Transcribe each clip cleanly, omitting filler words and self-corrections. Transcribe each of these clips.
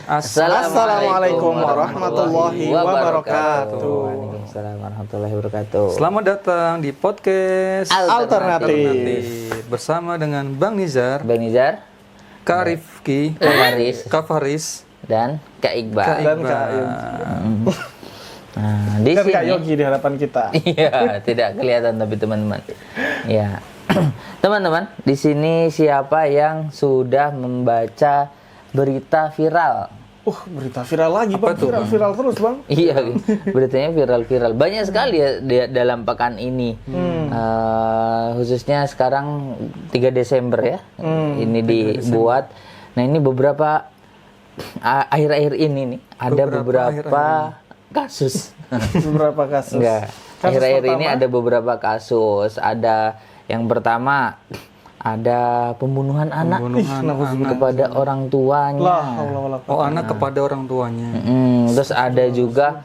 Assalamualaikum warahmatullahi wabarakatuh. Waalaikumsalam warahmatullahi wabarakatuh. Selamat datang di podcast Alternatif. bersama dengan Bang Nizar, Kak Rifki, Kak Faris, dan Kak Iqbal. Dan Kak Yogi. Nah, di Dan sini Kak Yogi di hadapan kita. iya, tidak kelihatan tapi teman-teman. Ya. Teman-teman, di sini siapa yang sudah membaca berita viral? Berita viral lagi, Bang. tuh, Viral terus, Bang. Iya, beritanya viral-viral. Banyak sekali ya dalam pekan ini. Khususnya sekarang 3 Desember ya. Ini dibuat. Nah, ini beberapa akhir-akhir ini nih ada beberapa kasus. Beberapa kasus. Enggak. Akhir-akhir ini ada beberapa kasus. Ada yang pertama ada pembunuhan anak kepada orang tuanya. Anak kepada orang tuanya. Terus ada juga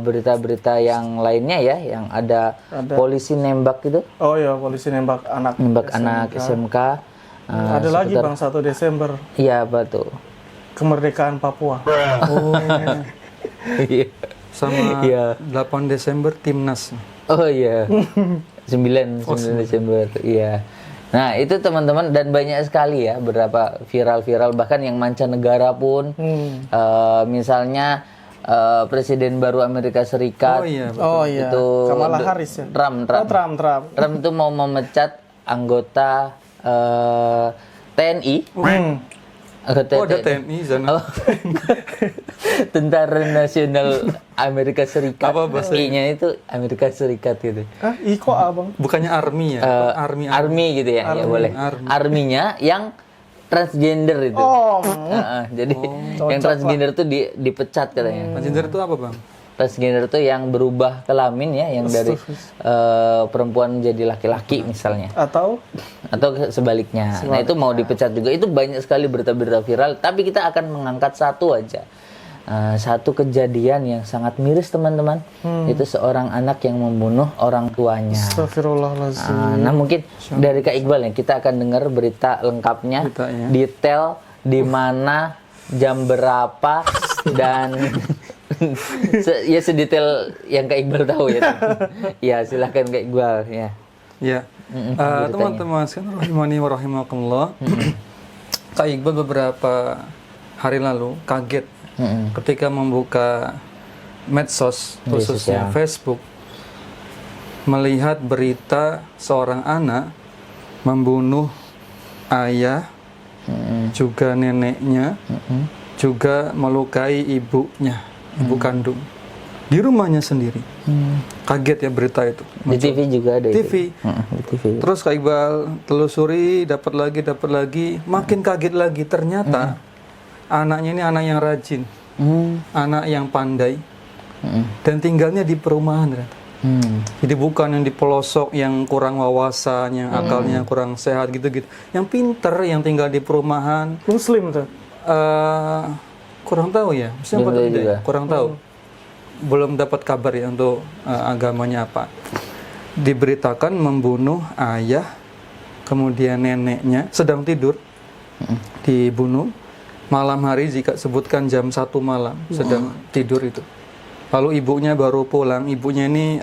berita-berita yang lainnya ya, yang ada polisi nembak gitu. Oh iya, polisi nembak anak SMK. Ada lagi, Bang, 1 Desember. Iya, apa tuh? Kemerdekaan Papua. Iya. Sama 8 Desember Timnas. Oh iya. 9 Desember. Iya. Nah, itu teman-teman, dan banyak sekali ya beberapa viral-viral, bahkan yang mancanegara pun. Misalnya Presiden baru Amerika Serikat. Oh iya. Itu Kamala Harris ya. Trump. Trump Itu mau memecat anggota TNI. Ada TNI sana. Tentara Nasional Amerika Serikat. Apa bahasa I-nya itu Amerika Serikat gitu. Iko Bang. Bukannya army ya? Army gitu ya, ya boleh. Arminya yang transgender itu. Jadi yang transgender itu dipecat katanya. Transgender itu apa, Bang? Transgender itu yang berubah kelamin ya, yang dari perempuan menjadi laki-laki misalnya. Atau sebaliknya. Nah, itu mau dipecat juga. Itu banyak sekali berita-berita viral, tapi kita akan mengangkat satu aja. Satu kejadian yang sangat miris, teman-teman. Itu seorang anak yang membunuh orang tuanya. Astagfirullahaladzim. Nah, mungkin dari Kak Iqbal ya, kita akan dengar berita lengkapnya, detail di mana, jam berapa, dan ya sedetail yang Kak Iqbal tahu ya. Ya, silahkan Kak Iqbal ya. Ya. Teman-teman sekalian rahimani wa rahimakumullah. Kak Iqbal beberapa hari lalu kaget ketika membuka medsos, khususnya Facebook, melihat berita seorang anak membunuh ayah, juga neneknya, juga melukai ibunya, ibu kandung, di rumahnya sendiri. Kaget ya berita itu. Di TV juga ada. TV. Di TV. Terus Kak Iqbal telusuri, dapat lagi, makin kaget lagi. Ternyata anaknya ini anak yang rajin, anak yang pandai, dan tinggalnya di perumahan. Jadi bukan yang di pelosok, yang kurang wawasan, yang akalnya kurang sehat gitu-gitu. Yang pinter, yang tinggal di perumahan. Muslim tuh. Kurang tahu ya, kurang tahu. Belum dapat kabar ya untuk agamanya apa. Diberitakan membunuh ayah, kemudian neneknya sedang tidur, dibunuh. Malam hari, jika sebutkan jam 1 malam, sedang tidur itu. Lalu ibunya baru pulang. Ibunya ini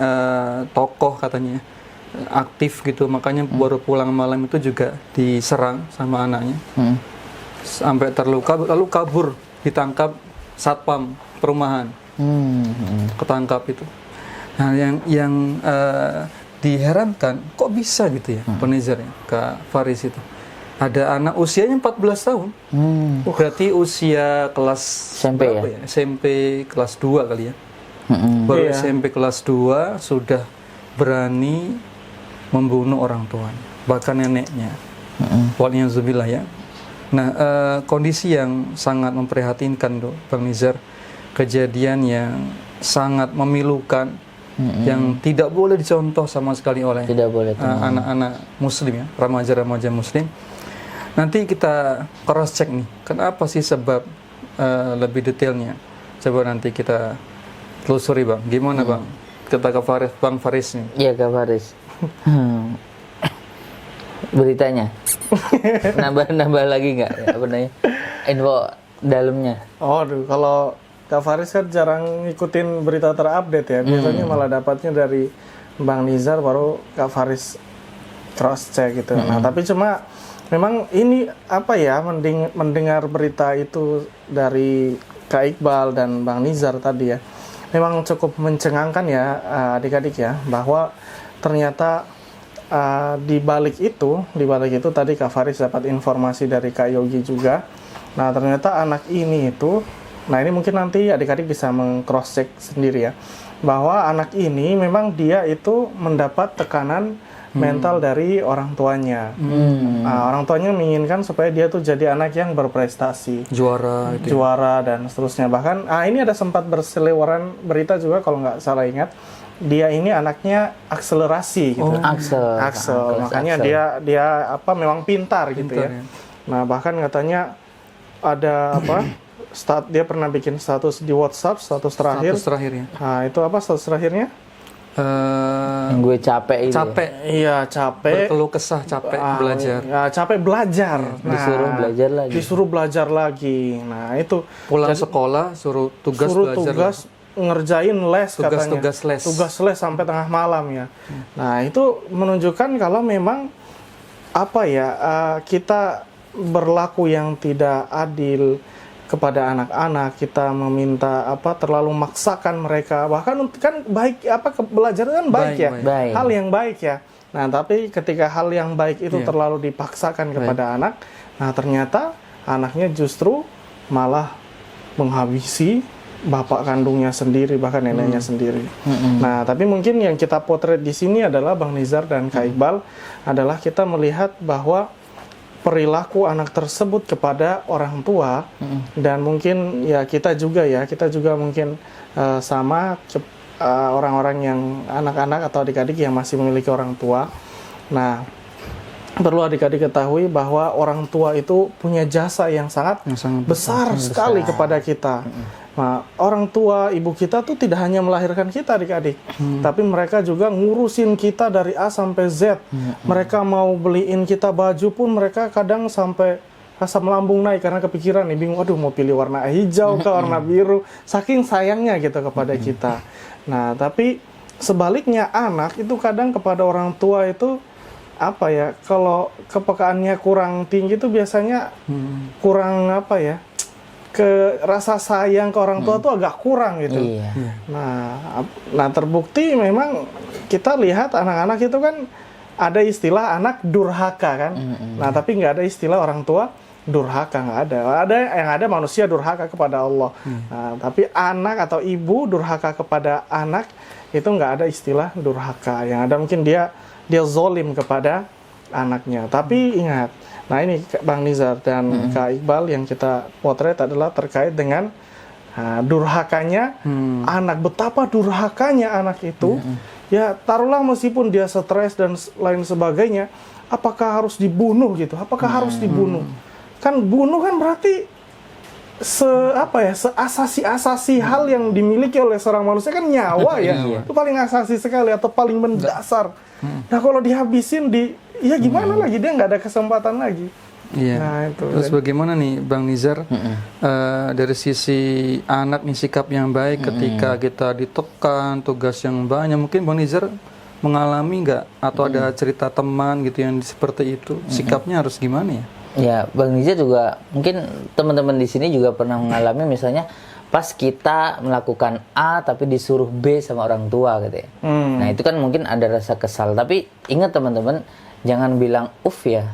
tokoh katanya, aktif gitu, makanya baru pulang malam itu juga diserang sama anaknya. Sampai terluka, lalu kabur, ditangkap satpam perumahan. Ketangkap itu. Nah, yang diherankan, kok bisa gitu ya, Penizar ya, Kak Faris itu. Ada anak usianya 14 tahun. Berarti usia kelas SMP ya? SMP kelas 2 kali ya. Baru SMP kelas 2 sudah berani membunuh orang tuanya, bahkan neneknya. Waliyahzubillah ya. Nah, kondisi yang sangat memprihatinkan tuh, Bang Nizar. Kejadian yang sangat memilukan, yang tidak boleh dicontoh sama sekali oleh anak-anak muslim ya, remaja-remaja muslim. Nanti kita cross check nih, kenapa sih sebab lebih detailnya. Coba nanti kita telusuri, Bang. Gimana Bang? Kata Bang Faris nih. Iya, Kak Faris. beritanya. Nambah lagi nggak? Ya, apa namanya? Info dalamnya? Oh, aduh, kalau Kak Faris kan jarang ngikutin berita terupdate ya. Biasanya malah dapatnya dari Bang Nizar, baru Kak Faris cross check gitu. Nah, tapi cuma memang ini apa ya, mendengar berita itu dari Kak Iqbal dan Bang Nizar tadi ya, memang cukup mencengangkan ya adik-adik ya, bahwa ternyata di balik itu tadi Kak Faris dapat informasi dari Kak Yogi juga. Nah, ternyata anak ini itu, nah ini mungkin nanti adik-adik bisa meng-cross check sendiri ya, bahwa anak ini memang dia itu mendapat tekanan mental dari orang tuanya. Nah, orang tuanya menginginkan supaya dia tuh jadi anak yang berprestasi, juara dan seterusnya. Bahkan ini ada sempat berseliweran berita juga kalau nggak salah ingat, dia ini anaknya akselerasi gitu. Aksel. Makanya dia apa, memang pintar gitu ya. Nah, bahkan katanya ada apa? Dia pernah bikin status di WhatsApp, status terakhirnya. Nah, itu apa status terakhirnya? Yang gue capek itu. Iya, capek. Berkeluh kesah, capek belajar. Ya, capek belajar. Nah, disuruh belajar lagi. Nah, itu pulang sekolah suruh tugas ngerjain les katanya. Tugas les sampai tengah malam ya. Nah, itu menunjukkan kalau memang apa ya, kita berlaku yang tidak adil kepada anak-anak, kita meminta terlalu memaksakan mereka, bahkan kan baik belajar kan baik. Hal yang baik ya. Nah, tapi ketika hal yang baik itu terlalu dipaksakan kepada anak, nah ternyata anaknya justru malah menghabisi bapak kandungnya sendiri, bahkan neneknya sendiri. Nah, tapi mungkin yang kita potret di sini adalah Bang Nizar dan Kak Iqbal adalah kita melihat bahwa perilaku anak tersebut kepada orang tua, dan mungkin ya kita juga mungkin sama orang-orang yang anak-anak atau adik-adik yang masih memiliki orang tua. Nah, perlu adik-adik ketahui bahwa orang tua itu punya jasa yang sangat besar sekali kepada kita. Nah, orang tua ibu kita tuh tidak hanya melahirkan kita adik-adik, tapi mereka juga ngurusin kita dari A sampai Z. Mereka mau beliin kita baju pun mereka kadang sampai asam lambung naik karena kepikiran nih, bingung, aduh mau pilih warna hijau ke warna biru, saking sayangnya gitu kepada kita. Nah, tapi sebaliknya anak itu kadang kepada orang tua itu apa ya, kalau kepekaannya kurang tinggi itu biasanya kurang apa ya, ke rasa sayang ke orang tua tuh agak kurang gitu. Nah terbukti memang kita lihat anak-anak itu kan ada istilah anak durhaka kan. Nah, tapi nggak ada istilah orang tua durhaka, nggak ada. Ada yang ada manusia durhaka kepada Allah. Nah, tapi anak atau ibu durhaka kepada anak itu nggak ada istilah durhaka. Yang ada mungkin dia zolim kepada anaknya. Tapi ingat, nah ini Bang Nizar dan Kak Iqbal yang kita potret adalah terkait dengan durhakanya anak. Betapa durhakanya anak itu. Ya taruhlah meskipun dia stres dan lain sebagainya, apakah harus dibunuh gitu? Apakah harus dibunuh? Kan bunuh kan berarti seasasi hal yang dimiliki oleh seorang manusia kan nyawa ya. Itu paling asasi sekali atau paling mendasar. Nah, kalau dihabisin ya gimana lagi, dia nggak ada kesempatan lagi. Iya. Nah, itu. Terus bagaimana nih Bang Nizar dari sisi anak nih, sikap yang baik ketika kita ditekan tugas yang banyak, mungkin Bang Nizar mengalami nggak atau ada cerita teman gitu yang seperti itu, sikapnya harus gimana ya? Ya, Bang Nizar juga mungkin teman-teman di sini juga pernah mengalami misalnya pas kita melakukan A tapi disuruh B sama orang tua gitu ya. Nah, itu kan mungkin ada rasa kesal, tapi ingat teman-teman, jangan bilang ya.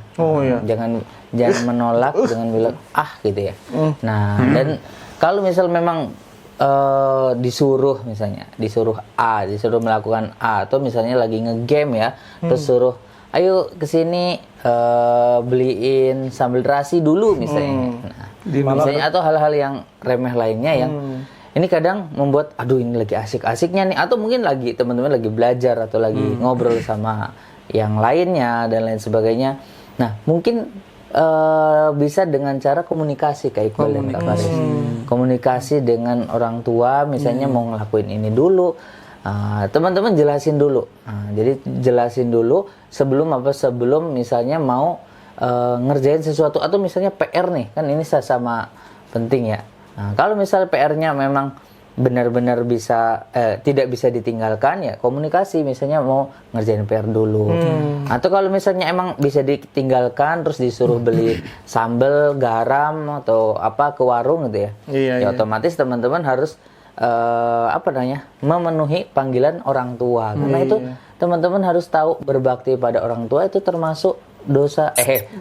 Jangan menolak, jangan bilang gitu ya. Nah, dan kalau misal memang disuruh A, disuruh melakukan A, atau misalnya lagi ngegame ya, terus suruh ayo kesini beliin sambal terasi dulu misalnya. Misalnya atau hal-hal yang remeh lainnya yang ini kadang membuat ini lagi asik-asiknya nih, atau mungkin lagi teman-teman lagi belajar atau lagi ngobrol sama yang lainnya dan lain sebagainya. Nah, mungkin bisa dengan cara komunikasi kayak Iqbal dan Kak Faris. Komunikasi dengan orang tua, misalnya mau ngelakuin ini dulu, teman-teman jelasin dulu. Jadi jelasin dulu sebelum misalnya mau ngerjain sesuatu, atau misalnya PR nih, kan ini sama penting ya. Nah, kalau misal PR-nya memang benar-benar tidak bisa ditinggalkan, ya komunikasi, misalnya mau ngerjain PR dulu. Atau kalau misalnya emang bisa ditinggalkan terus disuruh beli sambal, garam atau apa ke warung gitu ya. Ya otomatis teman-teman harus memenuhi panggilan orang tua. Karena itu teman-teman harus tahu berbakti pada orang tua itu termasuk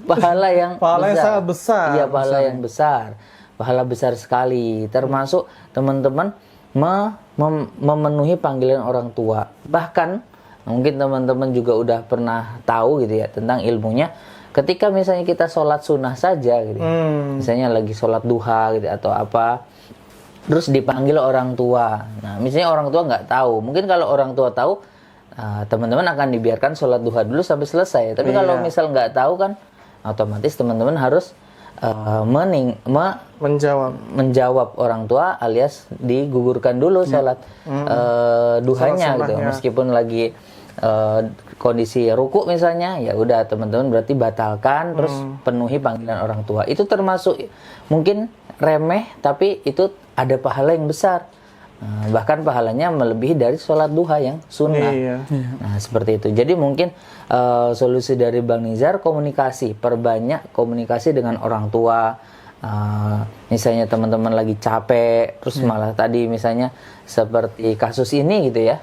pahala yang sangat besar. Iya, pahala yang besar. Pahala besar sekali, termasuk teman-teman memenuhi panggilan orang tua. Bahkan mungkin teman-teman juga udah pernah tahu gitu ya tentang ilmunya. Ketika misalnya kita sholat sunnah saja gitu, misalnya lagi sholat duha gitu atau apa, terus dipanggil orang tua. Nah, misalnya orang tua nggak tahu, mungkin kalau orang tua tahu, teman-teman akan dibiarkan sholat duha dulu sampai selesai. Tapi kalau misal nggak tahu kan, otomatis teman-teman harus menjawab orang tua, alias digugurkan dulu sholat duhanya gitu. Meskipun lagi kondisi ruku misalnya, ya udah teman-teman berarti batalkan, terus penuhi panggilan orang tua. Itu termasuk mungkin remeh, tapi itu ada pahala yang besar. Bahkan pahalanya melebihi dari sholat duha yang sunnah. Nah, seperti itu. Jadi mungkin solusi dari Bang Nizar, komunikasi, perbanyak komunikasi dengan orang tua. Misalnya teman-teman lagi capek, terus malah tadi misalnya seperti kasus ini gitu ya.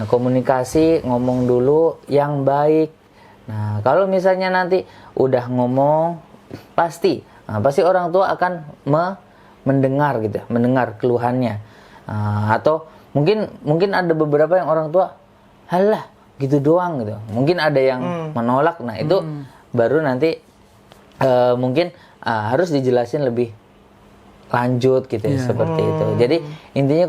Nah, komunikasi, ngomong dulu yang baik. Nah, kalau misalnya nanti udah ngomong, pasti orang tua akan mendengar gitu, mendengar keluhannya. Atau mungkin ada beberapa yang orang tua, halah gitu doang gitu. Mungkin ada yang menolak. Nah, itu baru nanti mungkin harus dijelasin lebih lanjut gitu ya, seperti itu. Jadi intinya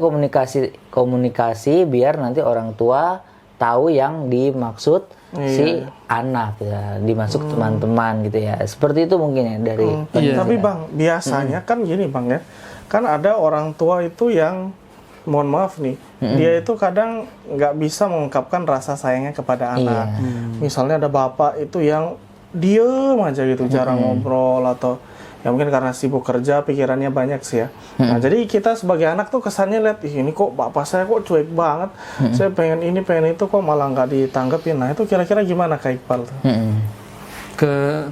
komunikasi biar nanti orang tua tahu yang dimaksud si anak ya, dimaksud teman-teman gitu ya. Seperti itu mungkin ya dari Tapi Bang, biasanya kan gini Bang ya. Kan ada orang tua itu yang, mohon maaf nih, dia itu kadang nggak bisa mengungkapkan rasa sayangnya kepada anak. Misalnya ada bapak itu yang diem aja gitu, jarang ngobrol, atau ya mungkin karena sibuk kerja, pikirannya banyak sih ya. Nah, jadi kita sebagai anak tuh kesannya lihat, ini kok bapak saya kok cuek banget, saya pengen ini, pengen itu, kok malah nggak ditanggepin. Nah, itu kira-kira gimana Kak Iqbal tuh?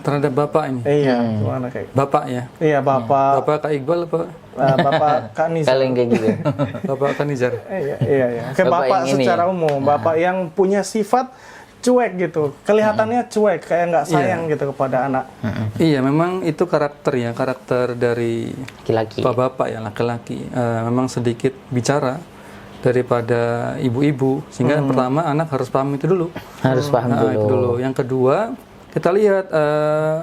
Terhadap bapak ini? Iya, gimana Kak? Bapak ya? Iya, bapak. Bapak Kak Iqbal apa? Bapak Kak Nizar. Kalian kayak gitu. Bapak Kak Nizar. Iya. Kayak bapak secara umum, bapak yang punya sifat cuek gitu, kelihatannya cuek, kayak nggak sayang gitu kepada anak. Iya, memang itu karakter dari laki-laki. Bapak ya, laki-laki. Memang sedikit bicara daripada ibu-ibu, sehingga yang pertama anak harus paham itu dulu. Harus paham itu dulu. Yang kedua, kita lihat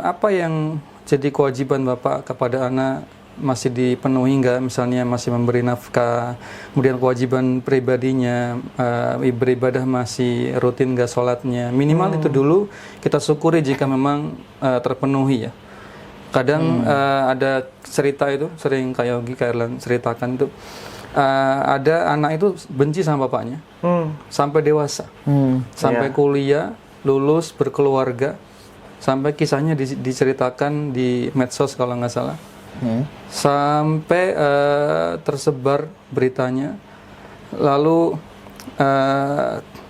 apa yang jadi kewajiban bapak kepada anak masih dipenuhi nggak, misalnya masih memberi nafkah, kemudian kewajiban pribadinya, beribadah masih rutin nggak sholatnya, minimal itu dulu kita syukuri jika memang terpenuhi ya. Kadang ada cerita itu, sering Kak Yogi, Kak Erlan ceritakan itu, ada anak itu benci sama bapaknya, sampai dewasa, sampai kuliah, lulus, berkeluarga, sampai kisahnya diceritakan di medsos kalau nggak salah. Sampai tersebar beritanya, lalu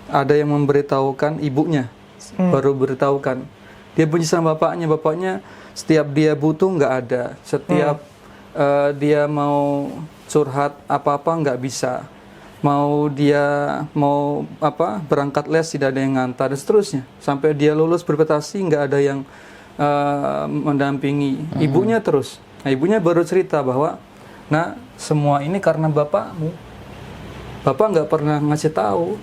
ada yang memberitahukan ibunya, baru beritahukan dia benci sama bapaknya setiap dia butuh nggak ada, setiap dia mau curhat apa-apa nggak bisa, mau berangkat les tidak ada yang ngantar, dan seterusnya sampai dia lulus berprestasi nggak ada yang mendampingi ibunya terus. Nah, ibunya baru cerita bahwa, nah semua ini karena bapakmu. Bapak nggak pernah ngasih tahu,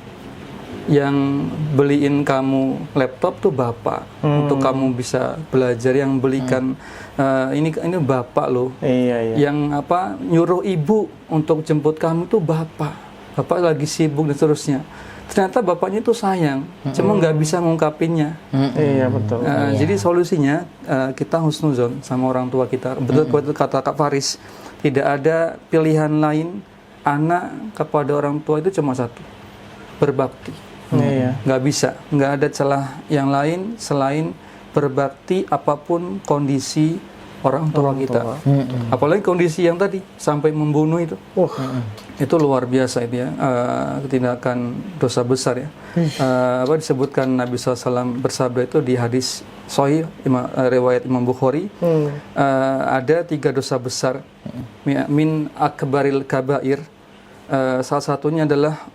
yang beliin kamu laptop tuh bapak, untuk kamu bisa belajar, yang belikan ini bapak loh. Yang nyuruh ibu untuk jemput kamu tuh bapak. Bapak lagi sibuk dan seterusnya. Ternyata bapaknya itu sayang, cuma nggak bisa ngungkapinnya. Iya, betul. Jadi solusinya kita husnuzon sama orang tua kita. Betul kata Kak Faris, tidak ada pilihan lain anak kepada orang tua itu cuma satu, berbakti. Nggak bisa, nggak ada celah yang lain selain berbakti apapun kondisi orang tua kita. Apalagi kondisi yang tadi sampai membunuh itu. Itu luar biasa itu ya, tindakan dosa besar ya. Disebutkan Nabi SAW bersabda itu di hadis Sahih riwayat Imam Bukhari, ada 3 dosa besar min akbaril kabair. Salah satunya adalah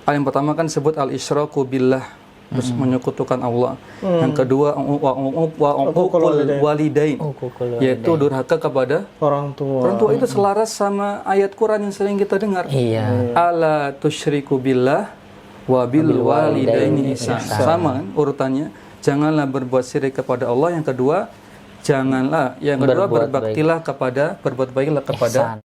yang pertama kan sebut al-isyraku billah, menyekutukan Allah. Yang kedua uququl walidain, yaitu durhaka kepada orang tua. Orang tua itu selaras sama ayat Quran yang sering kita dengar. Ala tusyriku billah wa bil walidaini ihsan. Sama kan urutannya. Janganlah berbuat syirik kepada Allah. Yang kedua, berbaktilah berbuat baiklah kepada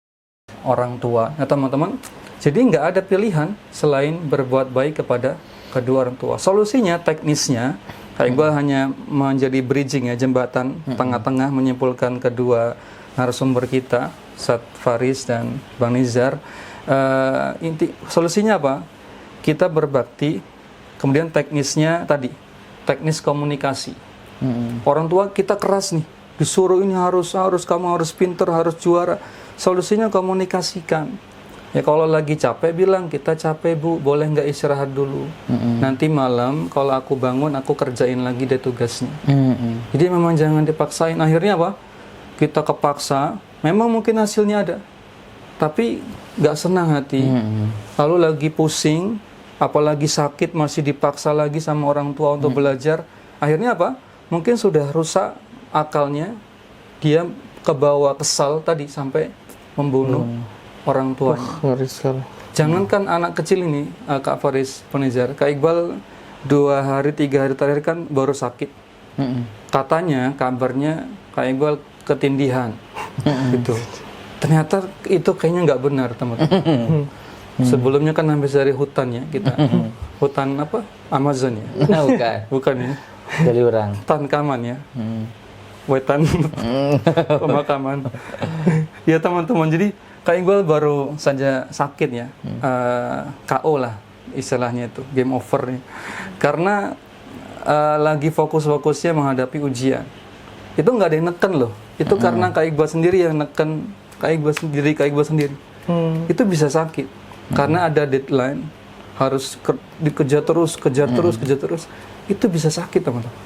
orang tua. Nah, teman-teman, jadi nggak ada pilihan selain berbuat baik kepada kedua orang tua. Solusinya, teknisnya, Kak Iqbal hanya menjadi bridging ya, jembatan tengah-tengah menyimpulkan kedua narasumber kita, Ustaz Faris dan Bang Nizar. Solusinya apa? Kita berbakti, kemudian teknisnya tadi, teknis komunikasi. Orang tua kita keras nih, disuruh ini harus kamu harus pinter, harus juara. Solusinya komunikasikan. Ya kalau lagi capek bilang, kita capek Bu, boleh nggak istirahat dulu? Nanti malam kalau aku bangun aku kerjain lagi deh tugasnya. Jadi memang jangan dipaksain. Akhirnya apa? Kita kepaksa, memang mungkin hasilnya ada, tapi nggak senang hati. Lalu lagi pusing, apalagi sakit masih dipaksa lagi sama orang tua untuk belajar. Akhirnya apa? Mungkin sudah rusak akalnya, dia kebawa kesal tadi sampai membunuh orang tuanya. Jangankan anak kecil ini, Kak Faris, Penizar, Kak Iqbal 2 hari 3 hari terakhir kan baru sakit. Katanya, kabarnya Kak Iqbal ketindihan. Gitu. Ternyata itu kayaknya nggak benar, teman-teman. Sebelumnya kan habis dari hutan ya kita. Hutan apa? Amazon ya? Bukan ya? Galiurang. Hutan kaman ya? Wetan pemakaman. Ya teman-teman, jadi Kak Iqbal baru saja sakit ya, KO lah istilahnya itu, game over nih. Karena lagi fokus-fokusnya menghadapi ujian. Itu nggak ada yang neken loh. Itu karena Kak Iqbal sendiri yang neken Kak Iqbal sendiri. Itu bisa sakit karena ada deadline, harus dikejar terus. Itu bisa sakit teman-teman.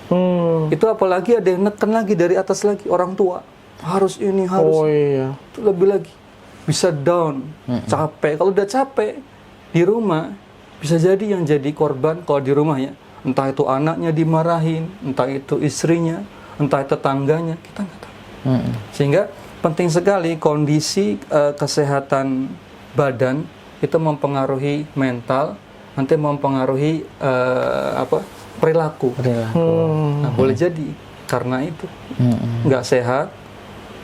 Itu apalagi ada yang neken lagi dari atas lagi, orang tua harus ini harus. Itu lebih lagi bisa down, capek. Kalau udah capek di rumah, bisa jadi yang jadi korban kalau di rumah ya, entah itu anaknya dimarahin, entah itu istrinya, entah itu tetangganya, kita nggak tahu. Sehingga penting sekali kondisi kesehatan badan itu mempengaruhi mental, nanti mempengaruhi perilaku. Nah, boleh jadi karena itu nggak sehat,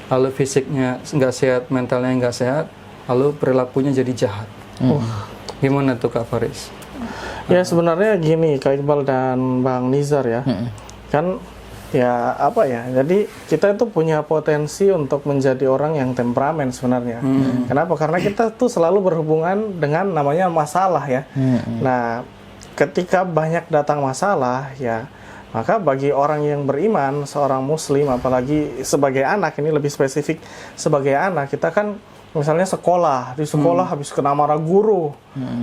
lalu fisiknya nggak sehat, mentalnya nggak sehat, lalu perilakunya jadi jahat. Gimana tuh Kak Faris? Ya sebenarnya gini Kak Iqbal dan Bang Nizar ya, kan ya apa ya, jadi kita itu punya potensi untuk menjadi orang yang temperamen sebenarnya. Kenapa? Karena kita tuh selalu berhubungan dengan namanya masalah ya. Nah, ketika banyak datang masalah ya, maka bagi orang yang beriman, seorang muslim, apalagi sebagai anak, ini lebih spesifik sebagai anak, kita kan misalnya di sekolah habis kena marah guru,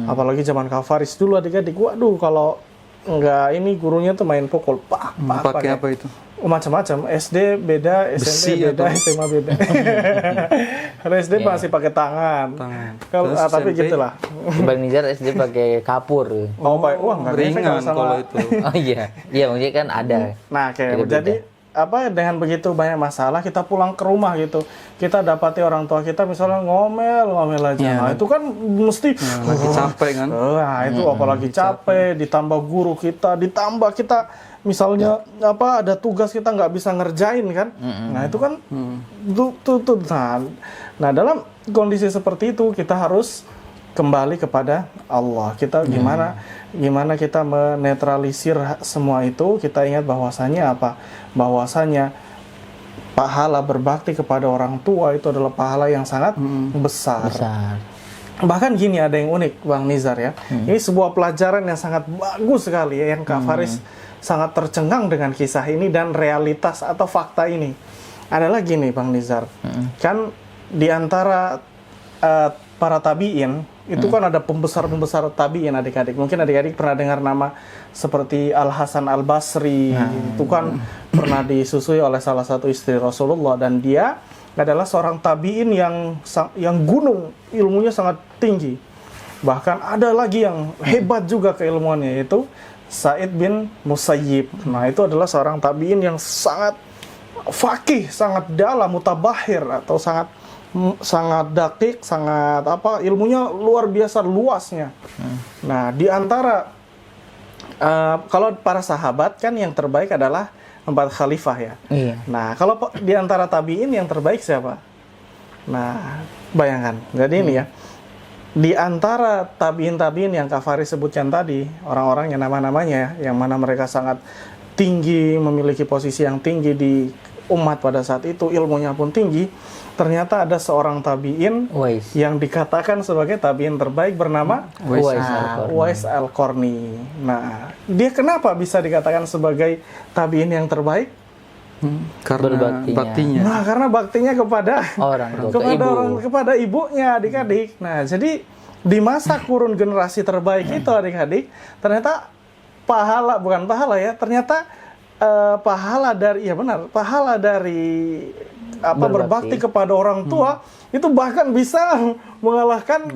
apalagi zaman Kak Faris dulu adik-adik, waduh kalau enggak ini gurunya tuh main pukul, pakai apa itu? Macam-macam, SD beda, SMP beda, SMA beda. Kalau SD masih pakai tangan. Kalau tapi gitulah. Bang Nizar SD pakai kapur. Wah nggak ringan kalau itu. Oh iya maksudnya kan ada. Nah kayak jadi dengan begitu banyak masalah kita pulang ke rumah gitu, kita dapati orang tua kita misalnya ngomel aja. Nah itu kan mesti lagi capek kan. Nah itu apalagi capek, ditambah guru kita, ditambah kita misalnya ada tugas kita nggak bisa ngerjain kan. Nah itu kan nah dalam kondisi seperti itu kita harus kembali kepada Allah. Kita gimana kita menetralisir semua itu. Kita ingat bahwasanya pahala berbakti kepada orang tua itu adalah pahala yang sangat besar. Bahkan gini, ada yang unik Bang Nizar ya. Ini sebuah pelajaran yang sangat bagus sekali ya, yang Kak Faris sangat tercengang dengan kisah ini dan realitas atau fakta ini. ada lagi nih Bang Nizar. Kan di antara para tabi'in itu kan ada pembesar-pembesar tabi'in adik-adik. Mungkin adik-adik pernah dengar nama seperti Al Hasan Al Basri. Itu kan pernah disusui oleh salah satu istri Rasulullah, dan dia adalah seorang tabi'in yang gunung, ilmunya sangat tinggi. Bahkan ada lagi yang hebat juga keilmuannya, yaitu Sa'id bin Musayyib. Nah, itu adalah seorang tabi'in yang sangat faqih, sangat dalam, mutabahir, atau sangat dakik, sangat ilmunya luar biasa luasnya. Nah, di antara kalau para sahabat kan yang terbaik adalah 4 khalifah ya. Iya. Nah, kalau di antara tabi'in yang terbaik siapa? Nah, bayangkan. Jadi ini ya, di antara tabi'in yang Kak Faris sebutkan tadi, orang-orang yang nama-namanya yang mana mereka sangat tinggi, memiliki posisi yang tinggi di umat pada saat itu, ilmunya pun tinggi. Ternyata ada seorang tabi'in yang dikatakan sebagai tabi'in terbaik bernama Uwais Al-Qarni. Nah, dia kenapa bisa dikatakan sebagai tabi'in yang terbaik? Karena baktinya. Nah, karena baktinya kepada kepada ibunya, adik-adik. Nah, jadi di masa kurun generasi terbaik itu, adik-adik, ternyata ternyata pahala dari berbakti kepada orang tua itu bahkan bisa mengalahkan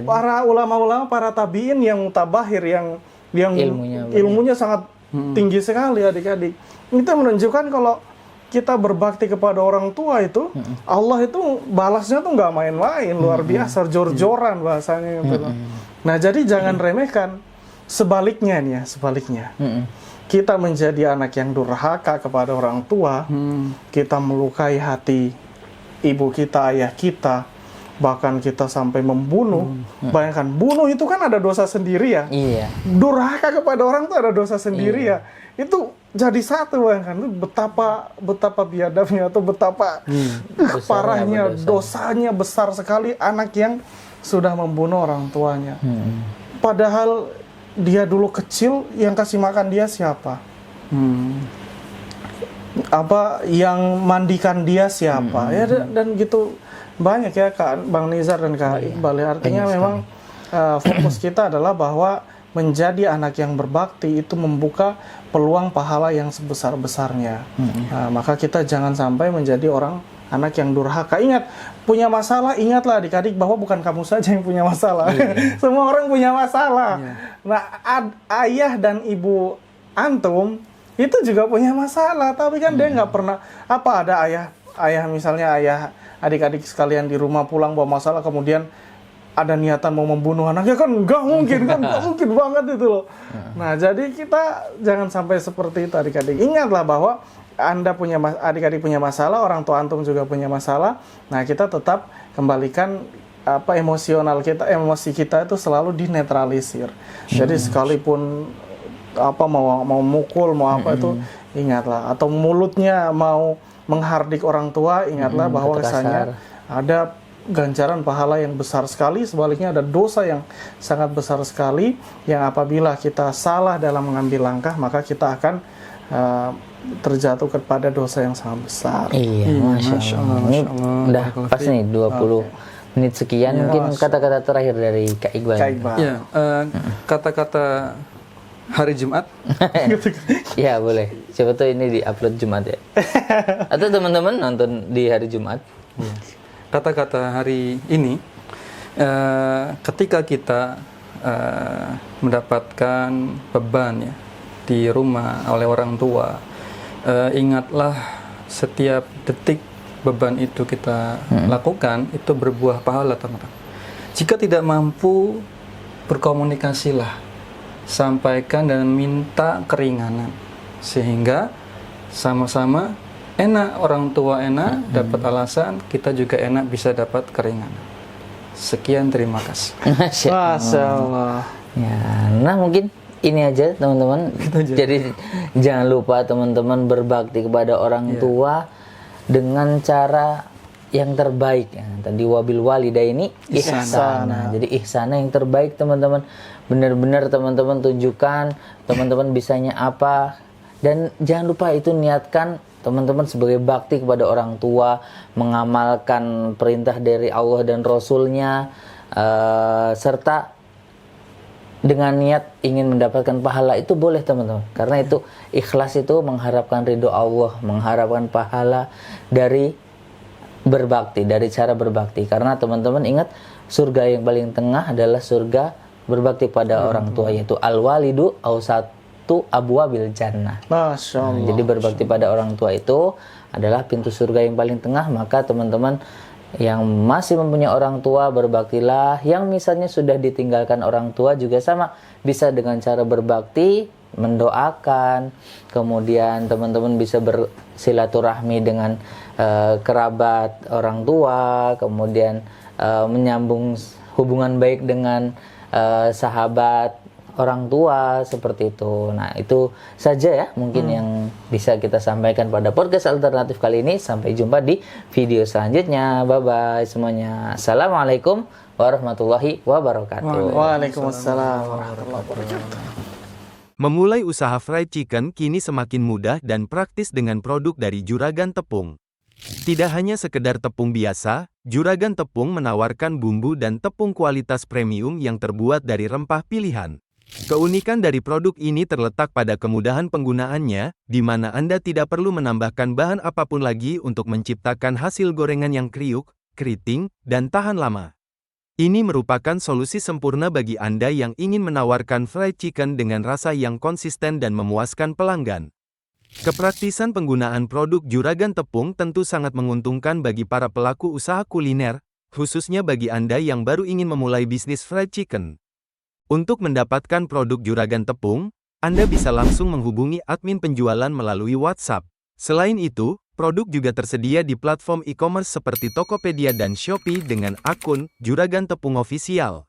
para ulama-ulama, para tabi'in yang mutabahir, yang ilmunya sangat tinggi sekali, adik-adik. Itu menunjukkan kalau kita berbakti kepada orang tua itu, Allah itu balasnya tuh nggak main-main, luar biasa, jor-joran bahasanya gitu. Nah, jadi jangan remehkan. Sebaliknya, kita menjadi anak yang durhaka kepada orang tua, kita melukai hati ibu kita, ayah kita, bahkan kita sampai membunuh. Bayangkan, bunuh itu kan ada dosa sendiri ya. Iya. Durhaka kepada orang itu ada dosa sendiri ya. Itu jadi satu, bayangkan betapa biadabnya atau betapa parahnya dosanya besar sekali anak yang sudah membunuh orang tuanya. Padahal dia dulu kecil, yang kasih makan dia siapa? Yang mandikan dia siapa? Ya, dan gitu banyak ya Kak Bang Nizar dan Kak Iqbal. Artinya memang fokus kita adalah bahwa menjadi anak yang berbakti itu membuka peluang pahala yang sebesar-besarnya. Maka kita jangan sampai menjadi anak yang durhaka. Ingat, punya masalah, ingatlah adik-adik bahwa bukan kamu saja yang punya masalah. Semua orang punya masalah. Nah, ayah dan ibu antum itu juga punya masalah, tapi kan dia nggak pernah ada ayah adik-adik sekalian di rumah pulang bawa masalah, kemudian ada niatan mau membunuh anaknya, kan nggak mungkin banget itu loh. Nah, jadi kita jangan sampai seperti itu, adik-adik. Ingatlah bahwa adik-adik punya masalah, orang tua antum juga punya masalah. Nah, kita tetap kembalikan emosi kita itu selalu dinetralisir. Jadi sekalipun mau mukul, mau itu ingatlah, atau mulutnya mau menghardik orang tua, ingatlah bahwa kesannya ada ganjaran pahala yang besar sekali. Sebaliknya ada dosa yang sangat besar sekali, yang apabila kita salah dalam mengambil langkah, maka kita akan terjatuh kepada dosa yang sangat besar. Iya, Masya Allah. Ini udah pas nih 20 menit sekian. Mungkin kata-kata terakhir dari Kak Iqbal. Ya, kata-kata hari Jumat. Ya, boleh. Siapa tahu ini di-upload Jumat ya. Atau teman-teman nonton di hari Jumat. Kata-kata hari ini, ketika kita mendapatkan beban ya di rumah oleh orang tua, ingatlah setiap detik beban itu kita lakukan itu berbuah pahala, teman-teman. Jika tidak mampu, berkomunikasilah, sampaikan dan minta keringanan, sehingga sama-sama enak, orang tua enak, dapat alasan, kita juga enak bisa dapat keringanan. Sekian, terima kasih. Masya Allah. Ya, nah mungkin ini aja teman-teman. Jadi jangan lupa teman-teman berbakti kepada orang tua dengan cara yang terbaik. Ya, tadi wabil walidaini ihsana. Jadi ihsana yang terbaik teman-teman. Benar-benar teman-teman tunjukkan teman-teman bisanya apa, dan jangan lupa itu niatkan teman-teman sebagai bakti kepada orang tua, mengamalkan perintah dari Allah dan Rasul-Nya, serta dengan niat ingin mendapatkan pahala, itu boleh teman-teman. Karena itu ikhlas itu mengharapkan ridho Allah, mengharapkan pahala dari berbakti, dari cara berbakti. Karena teman-teman ingat, surga yang paling tengah adalah surga berbakti pada orang tua, yaitu al-walidu awsatu abwabil jannah. Masya Allah. Jadi berbakti pada orang tua itu adalah pintu surga yang paling tengah. Maka teman-teman yang masih mempunyai orang tua, berbaktilah. Yang misalnya sudah ditinggalkan orang tua juga sama, bisa dengan cara berbakti, mendoakan. Kemudian teman-teman bisa bersilaturahmi dengan kerabat orang tua, kemudian menyambung hubungan baik dengan sahabat orang tua, seperti itu. Nah, itu saja ya mungkin yang bisa kita sampaikan pada podcast alternatif kali ini. Sampai jumpa di video selanjutnya. Bye bye semuanya. Assalamualaikum warahmatullahi wabarakatuh. Waalaikumsalam warahmatullahi wabarakatuh. Memulai usaha fried chicken kini semakin mudah dan praktis dengan produk dari Juragan Tepung. Tidak hanya sekedar tepung biasa, Juragan Tepung menawarkan bumbu dan tepung kualitas premium yang terbuat dari rempah pilihan. Keunikan dari produk ini terletak pada kemudahan penggunaannya, di mana Anda tidak perlu menambahkan bahan apapun lagi untuk menciptakan hasil gorengan yang kriuk, keriting, dan tahan lama. Ini merupakan solusi sempurna bagi Anda yang ingin menawarkan fried chicken dengan rasa yang konsisten dan memuaskan pelanggan. Kepraktisan penggunaan produk Juragan Tepung tentu sangat menguntungkan bagi para pelaku usaha kuliner, khususnya bagi Anda yang baru ingin memulai bisnis fried chicken. Untuk mendapatkan produk Juragan Tepung, Anda bisa langsung menghubungi admin penjualan melalui WhatsApp. Selain itu, produk juga tersedia di platform e-commerce seperti Tokopedia dan Shopee dengan akun Juragan Tepung Official.